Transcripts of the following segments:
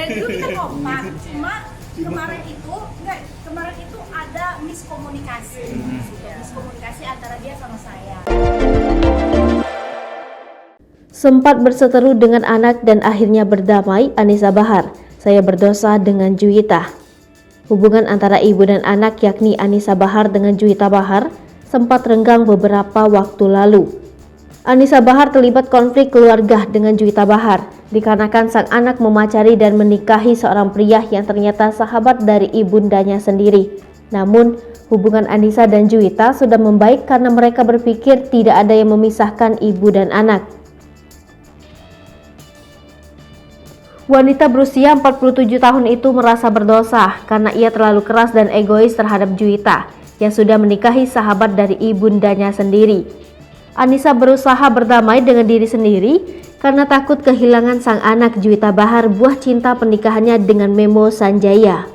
dari dulu kita kompak, cuma kemarin itu ada miskomunikasi, miskomunikasi antara dia sama saya. Sempat berseteru dengan anak dan akhirnya berdamai. Anissa Bahar, saya berdosa dengan Juwita. Hubungan antara ibu dan anak yakni Anissa Bahar dengan Juwita Bahar sempat renggang beberapa waktu lalu. Anissa Bahar terlibat konflik keluarga dengan Juwita Bahar dikarenakan sang anak memacari dan menikahi seorang pria yang ternyata sahabat dari ibundanya sendiri. Namun, hubungan Anissa dan Juwita sudah membaik karena mereka berpikir tidak ada yang memisahkan ibu dan anak. Wanita berusia 47 tahun itu merasa berdosa karena ia terlalu keras dan egois terhadap Juwita yang sudah menikahi sahabat dari ibundanya sendiri. Anissa berusaha berdamai dengan diri sendiri karena takut kehilangan sang anak Juwita Bahar, buah cinta pernikahannya dengan Memo Sanjaya.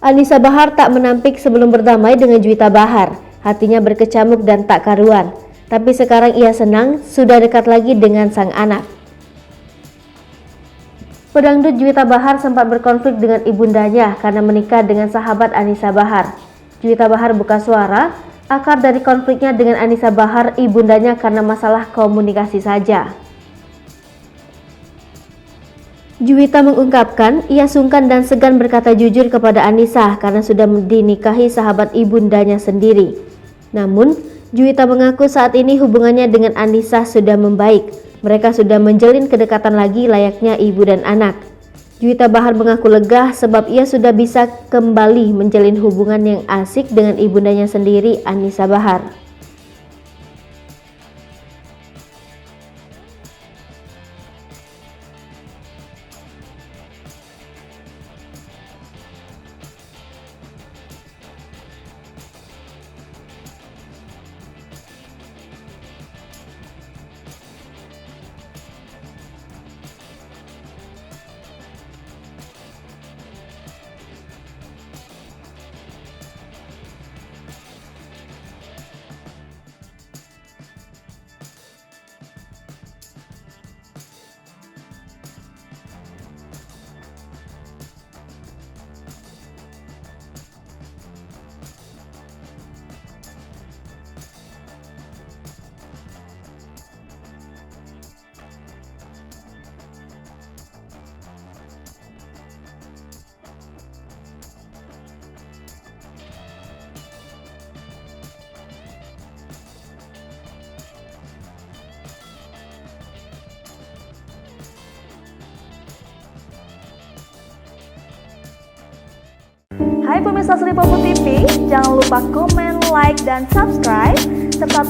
Anissa Bahar tak menampik sebelum berdamai dengan Juwita Bahar. Hatinya berkecamuk dan tak karuan. Tapi sekarang ia senang sudah dekat lagi dengan sang anak. Pedangdut Juwita Bahar sempat berkonflik dengan ibundanya karena menikah dengan sahabat Anissa Bahar. Juwita Bahar buka suara, akar dari konfliknya dengan Anissa Bahar ibundanya karena masalah komunikasi saja. Juwita mengungkapkan ia sungkan dan segan berkata jujur kepada Anissa karena sudah dinikahi sahabat ibundanya sendiri. Namun, Juwita mengaku saat ini hubungannya dengan Anissa sudah membaik. Mereka sudah menjalin kedekatan lagi layaknya ibu dan anak. Juwita Bahar mengaku lega sebab ia sudah bisa kembali menjalin hubungan yang asik dengan ibundanya sendiri, Anissa Bahar. Hai pemirsa Sri Popo TV, jangan lupa komen, like, dan subscribe serta